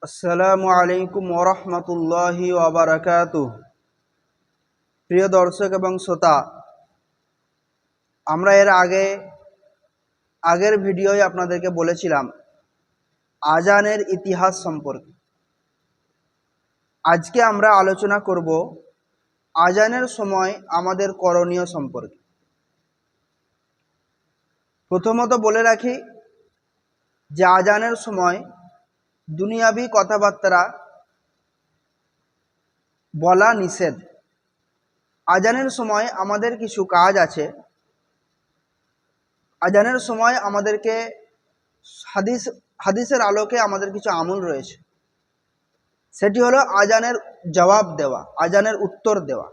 আসসালামু আলাইকুম ওরহমতুল্লাহি ওয়াবারাকাতুহ। প্রিয় দর্শক এবং শ্রোতা, আমরা এর আগের ভিডিওয় আপনাদেরকে বলেছিলাম আজানের ইতিহাস সম্পর্কে। আজকে আমরা আলোচনা করব আজানের সময় আমাদের করণীয় সম্পর্কে। প্রথমত বলে রাখি যে আজানের সময় দুনিয়াবি কথাবার্তা বলা নিষেধ। আজানের সময় আমাদের কিছু কাজ আছে। আজানের সময় আমাদেরকে হাদিসের আলোকে আমাদের কিছু আমল রয়েছে। সেটি হলো আজানের জবাব দেওয়া, আজানের উত্তর দেওয়া।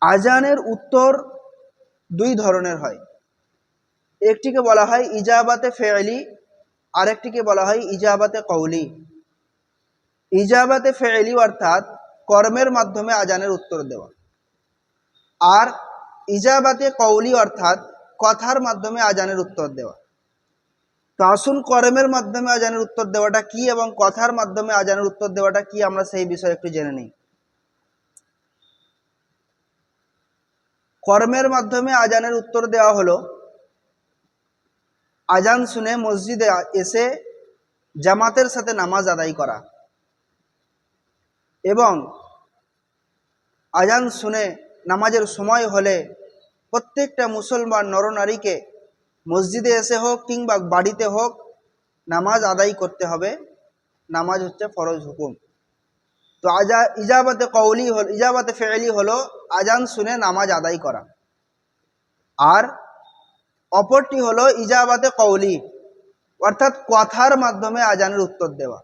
আজানের উত্তর দুই ধরনের হয়। একটিকে বলা হয় ইজাবাতে ফেইলি, আরেকটিকে বলা হয় ইজাবাতে কওলি। ইজাবাতে ফেইলি অর্থাৎ কর্মের মাধ্যমে আজানের উত্তর দেওয়া, আর ইজাবাতে কওলি অর্থাৎ কথার মাধ্যমে আজানের উত্তর দেওয়া। তো আসুন কর্মের মাধ্যমে আজানের উত্তর দেওয়াটা কি এবং কথার মাধ্যমে আজানের উত্তর দেওয়াটা কি, আমরা সেই বিষয়ে একটু জেনে নিই। কর্মের মাধ্যমে আজানের উত্তর দেওয়া হলো আজান শুনে মসজিদে এসে জামাতের সাথে নামাজ আদায় করা, এবং আজান শুনে নামাজের সময় হলে প্রত্যেকটা মুসলমান নরনারীকে মসজিদে এসে হোক কিংবা বাড়িতে হোক নামাজ আদায় করতে হবে। নামাজ হচ্ছে ফরজ হুকুম। তো ইজাবাতে কওলি হল, ইজাবাতে ফেইলি হলো আজান শুনে নামাজ আদায় করা, আর অপরটি হলো ইজাবাতে কওলি অর্থাৎ কথার মাধ্যমে আজানের উত্তর দেওয়া।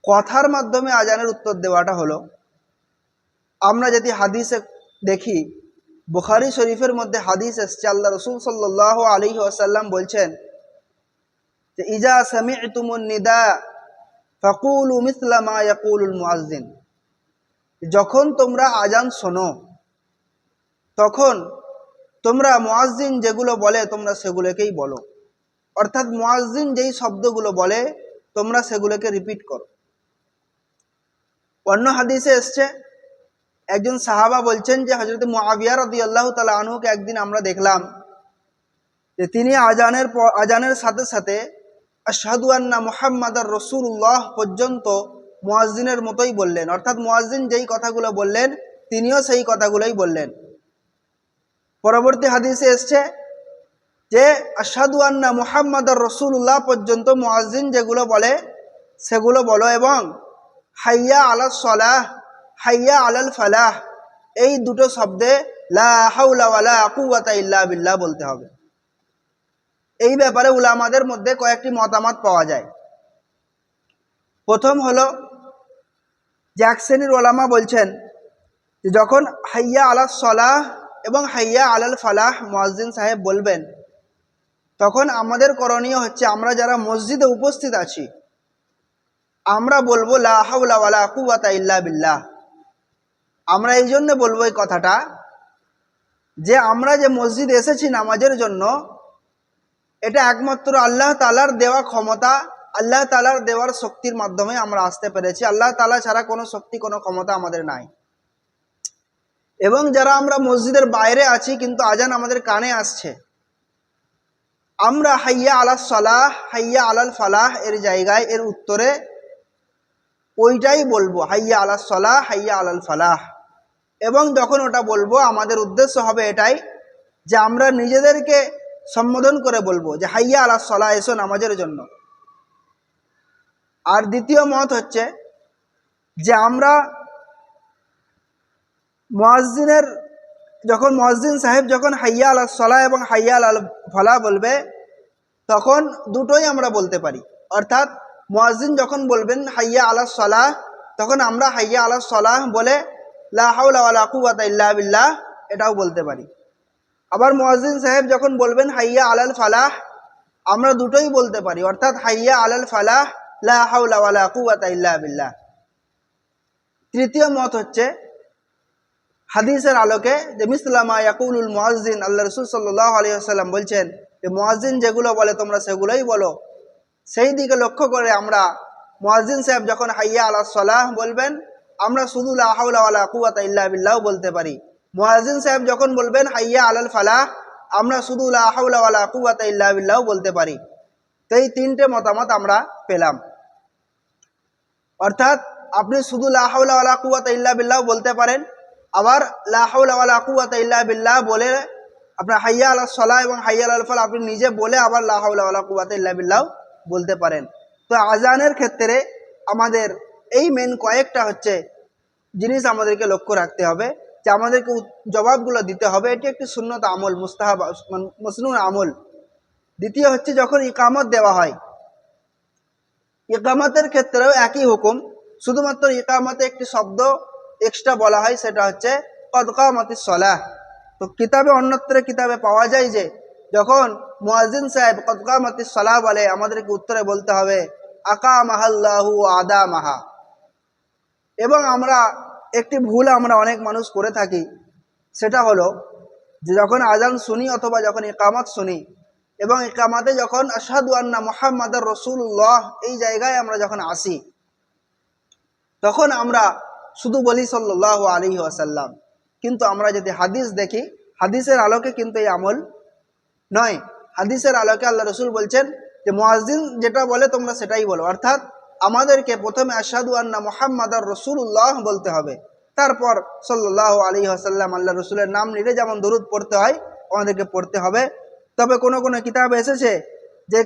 কথার মাধ্যমে আজানের উত্তর দেওয়াটা হলো, আমরা যদি হাদিসে দেখি, বুখারী শরীফের মধ্যে হাদিস এসেছে, আল্লাহ রাসূল সাল্লাল্লাহু আলাইহি ওয়াসাল্লাম বলছেন যে ইজা সামি'তুমুন নিদা ফাকুলু মিসলা মা ইয়াকুলুল মুয়াজ্জিন। যখন তোমরা আজান শোনো তখন তোমরা মুয়াজ্জিন যেগুলো বলে তোমরা সেগুলোকেই বলো, অর্থাৎ মুয়াজ্জিন যেই শব্দগুলো বলে তোমরা সেগুলোকে রিপিট করো। অন্য হাদিসে এসছে, একজন সাহাবা বলছেন যে হযরত মুআবিয়া রাদিয়াল্লাহু তাআলা আনহুকে একদিন আমরা দেখলাম যে তিনি আজানের সাথে সাথে আশহাদু আন্না মুহাম্মাদার রাসূলুল্লাহ পর্যন্ত মুয়াজ্জিনের মতোই বললেন, অর্থাৎ মুয়াজ্জিন যেই কথাগুলো বললেন তিনিও সেই কথাগুলোই বললেন। পরবর্তী হাদিসে এসছে যে আশহাদু আন্না মুহাম্মাদার রাসূলুল্লাহ পর্যন্ত মুয়াজ্জিন যেগুলো বলে সেগুলো বলো, এবং হাইয়া আলাস সালাহ, হাইয়া আলাল ফালাহ, এই দুটো শব্দে লা হাওলা ওয়ালা কুওয়াতা ইল্লা বিল্লাহ বলতে হবে। এই ব্যাপারে উলামাদের মধ্যে কয়েকটি মতামত পাওয়া যায়। প্রথম হলো যে এক শ্রেণীর ওলামা বলছেন যে যখন হাইয়া আলাস সালাহ এবং হাইয়া আলাল ফালাহ মুয়াজ্জিন সাহেব বলবেন, তখন আমাদের করণীয় হচ্ছে আমরা যারা মসজিদে উপস্থিত আছি আমরা বলবো লা হাওলা ওয়ালা কুওয়াতা ইল্লা বিল্লাহ। আমরা এই জন্য বলবো এই কথাটা যে আমরা যে মসজিদে এসেছি নামাজের জন্য, এটা একমাত্র আল্লাহ তাআলার দেওয়া ক্ষমতা, আল্লাহ তাআলার দেওয়ার শক্তির মাধ্যমে আমরা আসতে পেরেছি। আল্লাহ তাআলা ছাড়া কোনো শক্তি, কোনো ক্ষমতা আমাদের নাই। এবং যারা আমরা মসজিদের বাইরে আছি কিন্তু আজান আমাদের কানে আসছে, আমরা হাইয়া আলাস সালাহ, হাইয়া আলাল ফালাহ এর জায়গায় এর উত্তরে ওইটাই বলবো, হাইয়া আলাস সালাহ, হাইয়া আলাল ফালাহ। এবং যখন ওটা বলবো আমাদের উদ্দেশ্য হবে এটাই যে আমরা নিজেদেরকে সম্বোধন করে বলবো যে হাইয়া আলাস সালাহ, এসো নামাজের জন্য। আর দ্বিতীয় মত হচ্ছে যে আমরা মুয়াজ্জিন সাহেব যখন হাইয়া আলাস সালাহ এবং হাইয়া আলাল ফালাহ বলবে তখন দুটোই আমরা বলতে পারি। অর্থাৎ মুয়াজ্জিন যখন বলবেন হাইয়া আলাস সালাহ, তখন আমরা হাইয়া আলাস সালাহ বলে লা হাওলা ওয়ালা কুওয়াতা ইল্লা বিল্লাহ এটাও বলতে পারি। আবার মুয়াজ্জিন সাহেব যখন বলবেন হাইয়া আলাল ফালাহ, আমরা দুটোই বলতে পারি, অর্থাৎ হাইয়া আলাল ফালাহ লা হাওলা ওয়ালা কুওয়াতা ইল্লা বিল্লাহ। তৃতীয় মত হচ্ছে হাদিসের আলোকে যে মিসলা মা ইয়াকুলুল মুয়াজ্জিন, আল্লাহ রাসূল সাল্লাল্লাহু আলাইহি ওয়াসাল্লাম বলছেন যে মুয়াজ্জিন যেগুলো বলে তোমরা সেগুলোই বলো। সেই দিকে লক্ষ্য করে আমরা মুয়াজ্জিন সাহেব যখন হাইয়া আলাস সালাহ বলবেন, আমরা শুধু লা হাওলা ওয়ালা কুওয়াতা ইল্লা বিল্লাহ বলতে পারি। মুয়াজ্জিন সাহেব যখন বলবেন হাইয়া আলাল ফালাহ, আমরা শুধু লা হাওলা ওয়ালা কুওয়াতা ইল্লা বিল্লাহ বলতে পারি। তো এই তিনটে মতামত আমরা পেলাম। অর্থাৎ আপনি শুধু লা হাওলা ওয়ালা কুওয়াতা ইল্লা বিল্লাহ বলতে পারেন, আবার লা হাওলা ওয়ালা কুওয়াতা ইল্লা বিল্লাহ বলে আপনার হাইয়া আলাস সালাহ এবং হাইয়া আলাল ফালাহ আপনি নিজে বলে আবার লা হাওলা ওয়ালা কুওয়াতা ইল্লা বিল্লাহ বলতে পারেন। তো আজানের ক্ষেত্রে আমাদের এই মেন কয়েকটা জিনিস আমাদেরকে লক্ষ্য রাখতে হবে, যে আমাদেরকে জবাবগুলো দিতে হবে। এটি একটি সুন্নত আমল, মুস্তাহাব মসনুন আমল। দ্বিতীয় যখন ইকামত দেওয়া হয়, ইকামতের ক্ষেত্রেও একই হুকুম, শুধুমাত্র ইকামতে একটি শব্দ এক্সট্রা বলা হয়, সেটা কদ কামাতিস সালাহ। তো কিতাবে অন্যত্র কিতাবে পাওয়া যায় যে যখন মুয়াজ্জিন সাহেব কদ কামাতিস সালাহ বলে, আমাদেরকে উত্তরে বলতে হবে আকামাহাল্লাহু আদামাহা। এবং আমরা একটি ভুল আমরা অনেক মানুষ করে থাকি, সেটা হলো যে যখন আজান শুনি অথবা যখন ইকামত শুনি এবং ইকামতে যখন আশহাদু আন্না মুহাম্মাদার রাসূলুল্লাহ এই জায়গায় আমরা যখন আসি, তখন আমরা শুধু বলি সাল্লাল্লাহু আলাইহি ওয়াসাল্লাম। কিন্তু আমরা যদি হাদিস দেখি, হাদিসের আলোকে কিন্তু এই আমল নয়। হাদিসের আলোকে আল্লাহ রসুল বলছেন যে মুয়াজ্জিন যেটা বলে তোমরা সেটাই বলো। অর্থাৎ আমাদেরকে প্রথমে আশহাদু আন্না মুহাম্মাদার রাসূলুল্লাহ বলতে হবে, তারপর সাল্লাল্লাহু আলাইহি ওয়াসাল্লাম আল্লাহ রসুলের নাম নিলে যেমন দরুদ পড়তে হয় আমাদেরকে পড়তে হবে। তবে কোনো কোনো কিতাবে এসেছে যে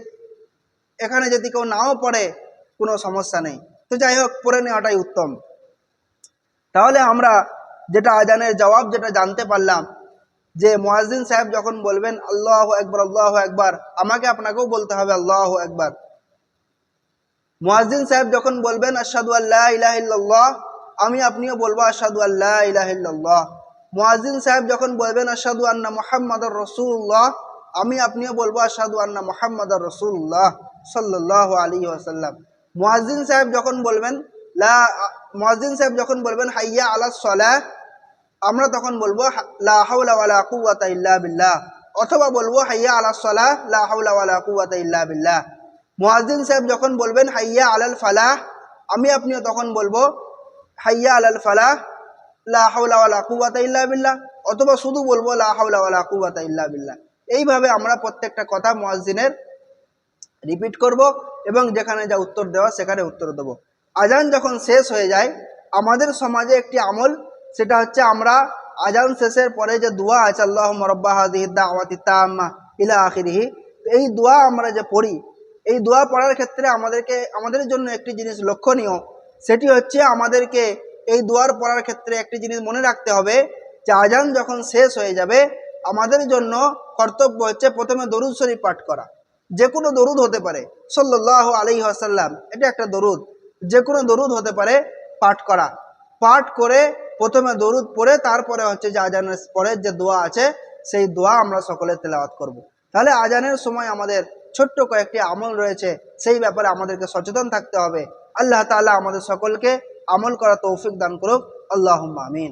এখানে যদি কেউ নাও পড়ে কোনো সমস্যা নেই। তো যাই হোক, পড়ে নেওয়াটাই উত্তম। তাহলে আমরা যেটা আজানের জবাব যেটা জানতে পারলাম, যে মুয়াজ্জিন সাহেব যখন বলবেন আল্লাহু আকবার আল্লাহু আকবার, আমাকে আপনাকেও বলতে হবে আল্লাহু আকবার। মুয়াজ্জিন সাহেব যখন বলবেন আশহাদু আল্লা ইলাহা ইল্লাল্লাহ, আমি আপনিও বলবো আশহাদু আল্লা ইলাহা ইল্লাল্লাহ। মুয়াজ্জিন সাহেব যখন বলবেন আশহাদু আন্না মুহাম্মাদার রাসূলুল্লাহ, আমি আপনিও বলবো আশহাদু আন্না মুহাম্মাদার রাসূলুল্লাহ সাল্লাল্লাহু আলাইহি ওয়াসাল্লাম। মুয়াজ্জিন সাহেব যখন বলবেন হাইয়া আলাস সালাহ, আমরা তখন বলবো লা হাওলা ওয়ালা কুওয়াতা ইল্লা বিল্লাহ, অথবা বলবো হাইয়া আলাস সালাহ লা হাওলা ওয়ালা কুওয়াতা ইল্লা বিল্লাহ। মুয়াজ্জিন সাহেব যখন বলবেন হাইয়া আলাল ফালাহ, আমি আপনিও তখন বলবো হাইয়া আলাল ফালাহ লা হাওলা ওয়ালা কুওয়াতা ইল্লা বিল্লাহ, অথবা শুধু বলবো লা হাওলা ওয়ালা কুওয়াতা ইল্লা বিল্লাহ। এইভাবে আমরা প্রত্যেকটা কথা মুয়াজ্জিনের রিপিট করব এবং যেখানে যা উত্তর দেওয়া সেখানে উত্তর দেব। আজান যখন শেষ হয়ে যায়, আমাদের সমাজে একটি আমল, সেটা আমরা আজান শেষের পরে যে দোয়া আছে আল্লাহুম্মা রাব্বা হাযিহিদ দাওয়াতি তাম্মা ইলা আখিরিহি, এই দোয়া আমরা যে পড়ি, এই দোয়া পড়ার ক্ষেত্রে আমাদের জন্য একটি জিনিস লক্ষণীয়, সেটি আমাদেরকে এই দোয়ার পড়ার ক্ষেত্রে একটি জিনিস মনে রাখতে হবে, যে আজান যখন শেষ হয়ে যাবে আমাদের জন্য কর্তব্য প্রথমে দরুদ শরীফ পাঠ করা। যে কোনো দরুদ হতে পারে, সাল্লাল্লাহু আলাইহি ওয়াসাল্লাম এটা একটা দরুদ, যে কোনো দরুদ হতে পারে, পাঠ করা। পাঠ করে প্রথমে দরুদ পড়ে তারপরে যে আজানের পরের যে দোয়া আছে সেই দোয়া আমরা সকলে তেলাওয়াত করব। তাহলে আজানের সময় আমাদের ছোট্ট কয়েকটি আমল রয়েছে, সেই ব্যাপারে আমাদেরকে সচেতন থাকতে হবে। আল্লাহ তাআলা আমাদের সকলকে আমল করা তৌফিক দান করুক। আল্লাহুম্মা আমিন।